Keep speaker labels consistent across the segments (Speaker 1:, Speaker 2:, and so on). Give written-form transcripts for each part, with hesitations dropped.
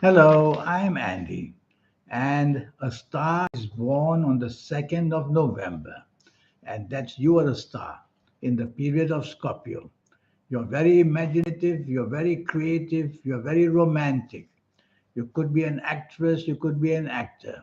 Speaker 1: Hello, I'm Andy, and a star is born on the 2nd of November, and that's you are a star in the period of Scorpio. You're very imaginative, you're very creative, you're very romantic. You could be an actress, you could be an actor.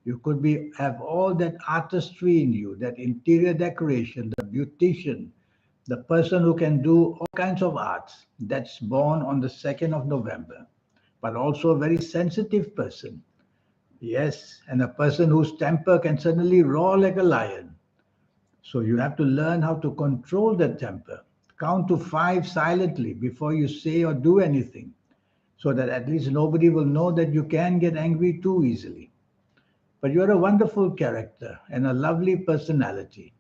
Speaker 1: You could be have all that artistry in you, that interior decoration, the beautician, the person who can do all kinds of arts. That's born on the 2nd of November, but also a very sensitive person. Yes, and a person whose temper can suddenly roar like a lion. So you have to learn how to control that temper. Count to five silently before you say or do anything, so that at least nobody will know that you can get angry too easily. But you're a wonderful character and a lovely personality,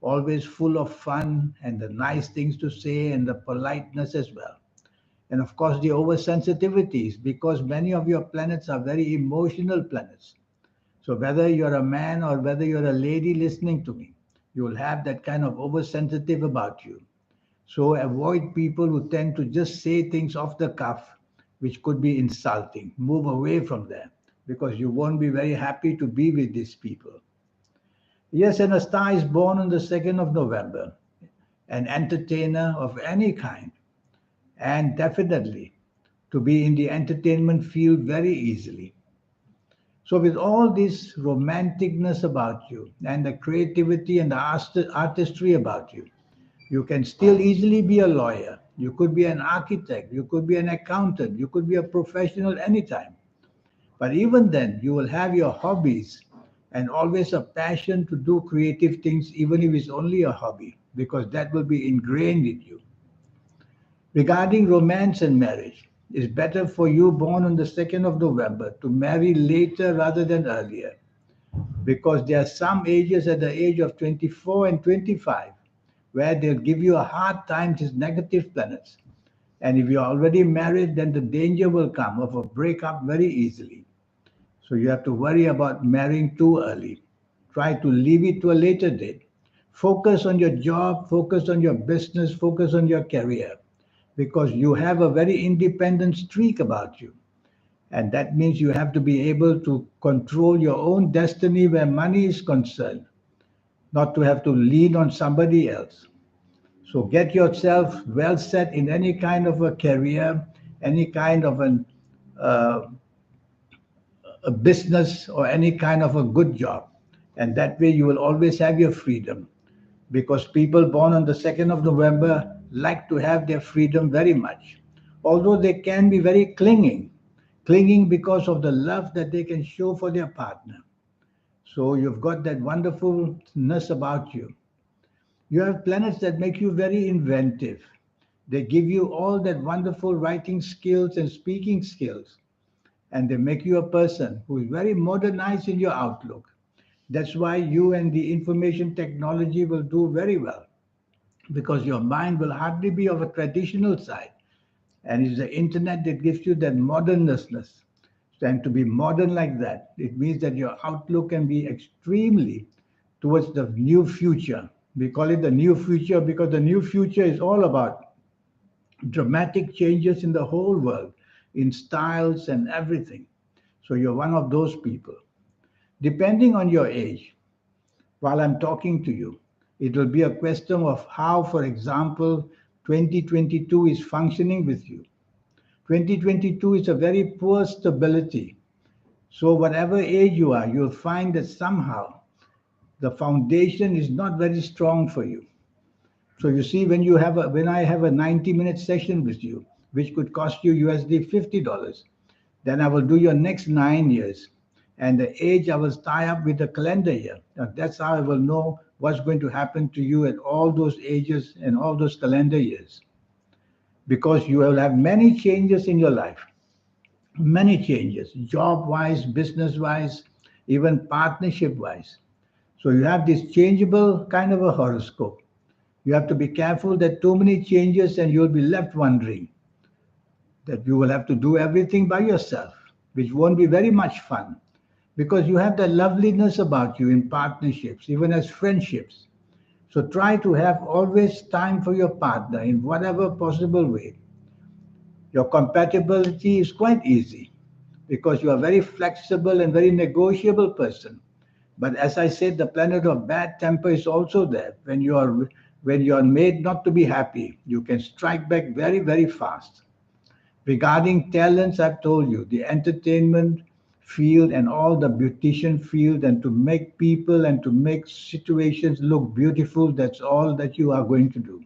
Speaker 1: always full of fun and the nice things to say and the politeness as well. And of course, the oversensitivities, because many of your planets are very emotional planets. So whether you're a man or whether you're a lady listening to me, you will have that kind of oversensitive about you. So avoid people who tend to just say things off the cuff, which could be insulting. Move away from them because you won't be very happy to be with these people. Yes, and a star is born on the 2nd of November, an entertainer of any kind, and definitely to be in the entertainment field very easily. So, with all this romanticness about you and the creativity and the artistry about you, you can still easily be a lawyer. You could be an architect. You could be an accountant. You could be a professional anytime. But even then, you will have your hobbies and always a passion to do creative things, even if it's only a hobby, because that will be ingrained in you. Regarding romance and marriage, it's better for you born on the 2nd of November to marry later rather than earlier because there are some ages at the age of 24 and 25 where they'll give you a hard time, these negative planets. And if you're already married, then the danger will come of a breakup very easily. So you have to worry about marrying too early. Try to leave it to a later date. Focus on your job, focus on your business, focus on your career because you have a very independent streak about you. And that means you have to be able to control your own destiny where money is concerned, not to have to lean on somebody else. So get yourself well set in any kind of a career, any kind of uh, a business, or any kind of a good job. And that way you will always have your freedom because people born on the 2nd of November like to have their freedom very much. Although they can be very clinging because of the love that they can show for their partner. So you've got that wonderfulness about you. You have planets that make you very inventive. They give you all that wonderful writing skills and speaking skills, and they make you a person who is very modernized in your outlook. That's why you and the information technology will do very well because your mind will hardly be of a traditional side. And it's the internet that gives you that modernness. And to be modern like that, it means that your outlook can be extremely towards the new future. We call it the new future because the new future is all about dramatic changes in the whole world, in styles and everything. So you're one of those people. Depending on your age, while I'm talking to you, it will be a question of how, for example, 2022 is functioning with you. 2022 is a very poor stability. So, whatever age you are, you'll find that somehow the foundation is not very strong for you. So, you see, when I have a 90-minute session with you, which could cost you USD $50, then I will do your next 9 years. And the age I will tie up with the calendar year. Now, that's how I will know what's going to happen to you at all those ages and all those calendar years. Because you will have many changes in your life, many changes, job wise, business wise, even partnership wise. So you have this changeable kind of a horoscope. You have to be careful that too many changes and you'll be left wondering that you will have to do everything by yourself, which won't be very much fun because you have that loveliness about you in partnerships, even as friendships. So try to have always time for your partner in whatever possible way. Your compatibility is quite easy. because you are very flexible and very negotiable person. But as I said, the planet of bad temper is also there. When you are made not to be happy, you can strike back very, very fast. Regarding talents, I've told you the entertainment field and all the beautician field, and to make people and to make situations look beautiful, that's all that you are going to do.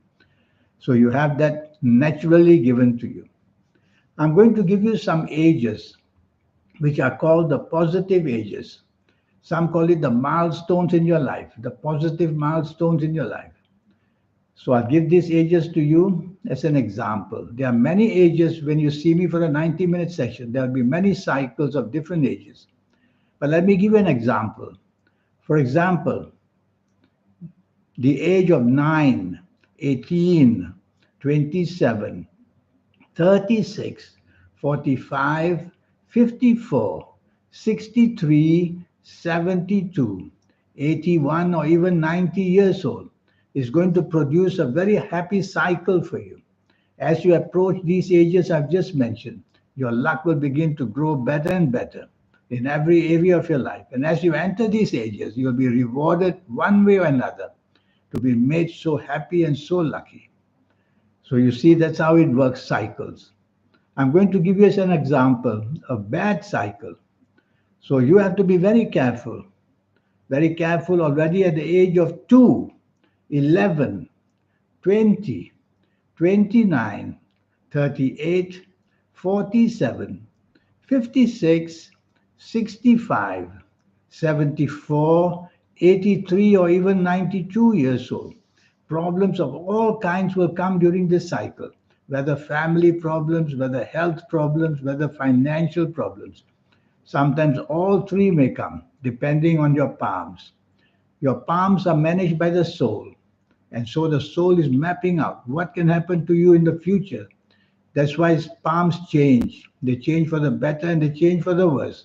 Speaker 1: So you have that naturally given to you. I'm going to give you some ages which are called the positive ages. Some call it the milestones in your life, the positive milestones in your life. So I'll give these ages to you as an example. There are many ages when you see me for a 90-minute session. There will be many cycles of different ages. But let me give you an example. For example, the age of 9, 18, 27, 36, 45, 54, 63, 72, 81, or even 90 years old is going to produce a very happy cycle for you. As you approach these ages I've just mentioned, your luck will begin to grow better and better in every area of your life. And as you enter these ages, you'll be rewarded one way or another to be made so happy and so lucky. So you see, that's how it works, cycles. I'm going to give you as an example a bad cycle. So you have to be very careful already at the age of 2, 11, 20, 29, 38, 47, 56, 65, 74, 83, or even 92 years old. Problems of all kinds will come during this cycle, whether family problems, whether health problems, whether financial problems. Sometimes all three may come, depending on your palms. Your palms are managed by the soul. And so the soul is mapping out what can happen to you in the future. That's why palms change. They change for the better and they change for the worse.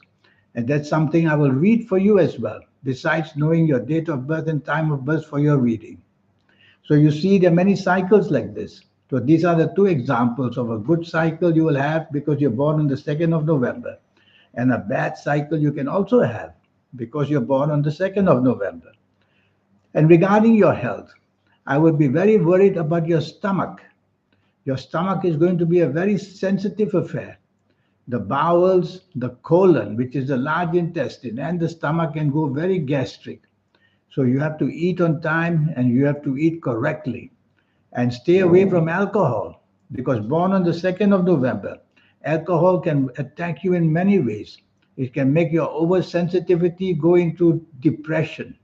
Speaker 1: And that's something I will read for you as well, besides knowing your date of birth and time of birth for your reading. So you see, there are many cycles like this. So these are the two examples of a good cycle you will have because you're born on the 2nd of November. And a bad cycle you can also have because you're born on the 2nd of November. And regarding your health, I would be very worried about your stomach. Your stomach is going to be a very sensitive affair. The bowels, the colon, which is the large intestine, and the stomach can go very gastric. So you have to eat on time and you have to eat correctly. And stay away from alcohol because born on the 2nd of November, alcohol can attack you in many ways. It can make your oversensitivity go into depression.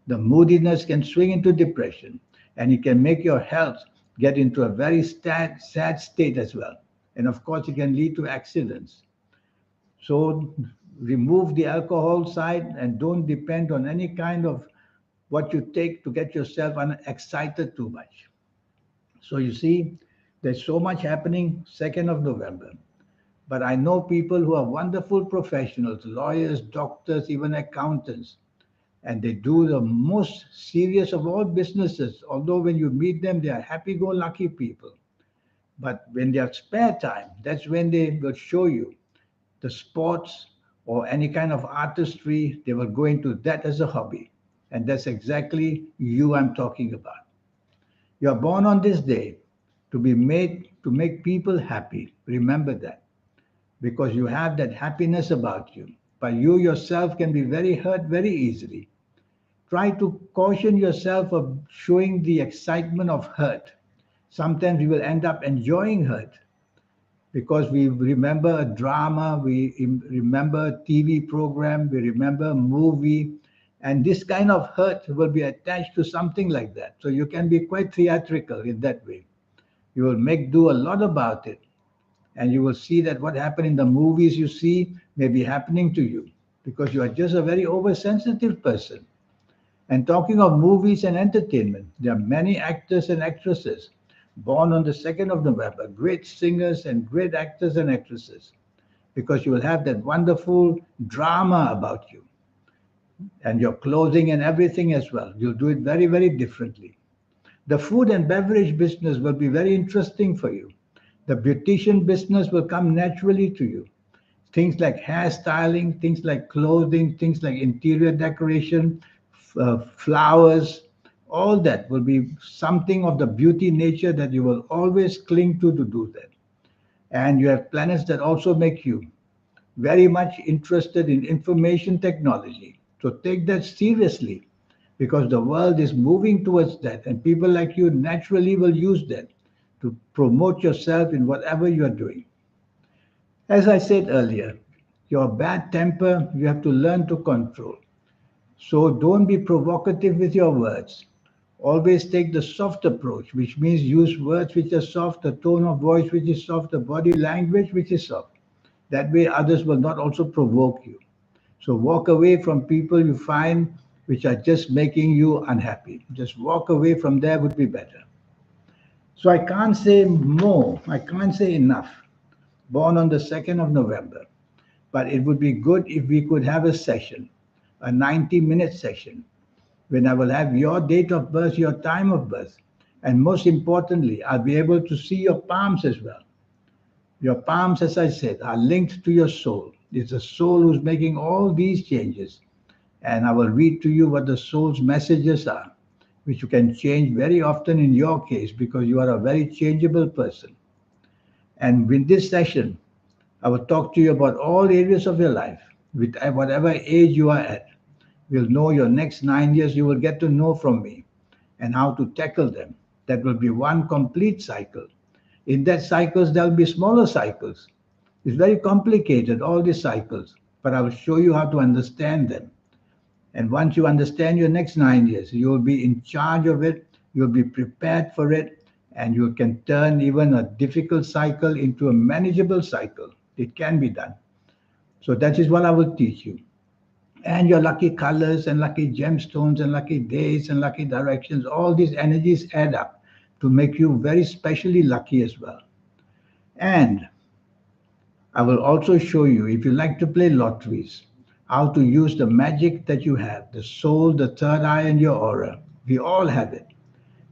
Speaker 1: The moodiness can swing into depression, and it can make your health get into a very sad state as well. And of course, it can lead to accidents. So remove the alcohol side and don't depend on any kind of what you take to get yourself excited too much. So you see, there's so much happening 2nd of November. But I know people who are wonderful professionals, lawyers, doctors, even accountants, and they do the most serious of all businesses. Although when you meet them, they are happy-go-lucky people. But when they have spare time, that's when they will show you the sports or any kind of artistry. They will go into that as a hobby. And that's exactly you I'm talking about. You are born on this day to be made to make people happy. Remember that. Because you have that happiness about you. But you yourself can be very hurt very easily. Try to caution yourself of showing the excitement of hurt. Sometimes you will end up enjoying hurt because we remember a drama, we remember a TV program, we remember a movie, and this kind of hurt will be attached to something like that. So you can be quite theatrical in that way. You will make do a lot about it, and you will see that what happened in the movies you see may be happening to you because you are just a very oversensitive person. And talking of movies and entertainment, there are many actors and actresses born on the 2nd of November, great singers and great actors and actresses, because you will have that wonderful drama about you and your clothing and everything as well. You'll do it very, very differently. The food and beverage business will be very interesting for you. The beautician business will come naturally to you. Things like hairstyling, things like clothing, things like interior decoration, flowers, all that will be something of the beauty nature that you will always cling to do that. And you have planets that also make you very much interested in information technology. So take that seriously because the world is moving towards that, and people like you naturally will use that to promote yourself in whatever you are doing. As I said earlier, your bad temper you have to learn to control. So don't be provocative with your words. Always take the soft approach, which means use words which are soft, a tone of voice which is soft, a body language which is soft. That way, others will not also provoke you. So walk away from people you find which are just making you unhappy. Just walk away from there would be better. So I can't say more. I can't say enough. Born on the 2nd of November. But it would be good if we could have a session, a 90-minute session, when I will have your date of birth, your time of birth. And most importantly, I'll be able to see your palms as well. Your palms, as I said, are linked to your soul. It's the soul who's making all these changes. And I will read to you what the soul's messages are, which you can change very often in your case because you are a very changeable person. And with this session, I will talk to you about all areas of your life, with whatever age you are at. We'll know your next 9 years, you will get to know from me and how to tackle them. That will be one complete cycle. In that cycles, there'll be smaller cycles. It's very complicated, all these cycles, but I will show you how to understand them. And once you understand your next 9 years, you will be in charge of it, you'll be prepared for it, and you can turn even a difficult cycle into a manageable cycle. It can be done. So that is what I will teach you. And your lucky colors and lucky gemstones and lucky days and lucky directions, all these energies add up to make you very specially lucky as well. And I will also show you, if you like to play lotteries, how to use the magic that you have, the soul, the third eye, and your aura. We all have it.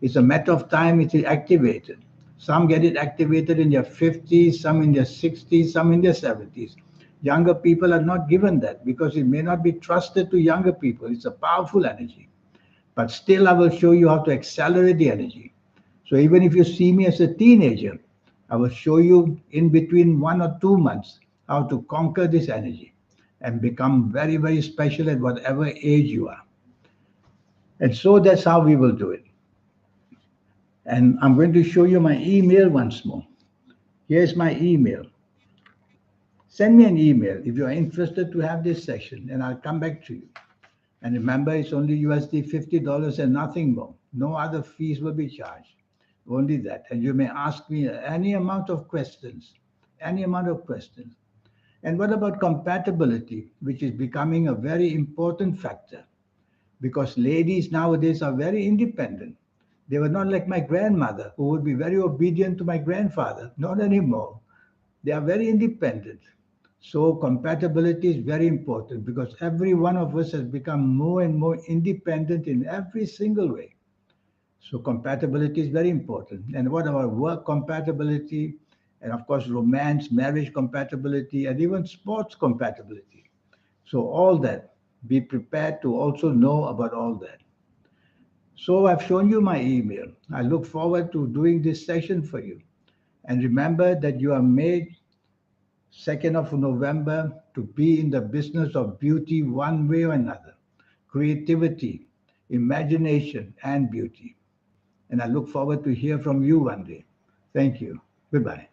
Speaker 1: It's a matter of time it is activated. Some get it activated in their 50s, some in their 60s, some in their 70s. Younger people are not given that because it may not be trusted to younger people. It's a powerful energy. But still, I will show you how to accelerate the energy. So even if you see me as a teenager, I will show you in between 1 or 2 months how to conquer this energy and become very, very special at whatever age you are. And so that's how we will do it. And I'm going to show you my email once more. Here's my email. Send me an email if you are interested to have this session, and I'll come back to you. And remember, it's only USD $50 and nothing more. No other fees will be charged. Only that. And you may ask me any amount of questions, any amount of questions. And what about compatibility, which is becoming a very important factor? Because ladies nowadays are very independent. They were not like my grandmother, who would be very obedient to my grandfather. Not anymore. They are very independent. So compatibility is very important because every one of us has become more and more independent in every single way. So compatibility is very important. And what about work compatibility? And of course, romance, marriage compatibility, and even sports compatibility. So all that, be prepared to also know about all that. So I've shown you my email. I look forward to doing this session for you. And remember that you are made 2nd of November to be in the business of beauty one way or another. Creativity, imagination, and beauty. And I look forward to hear from you one day. Thank you. Goodbye.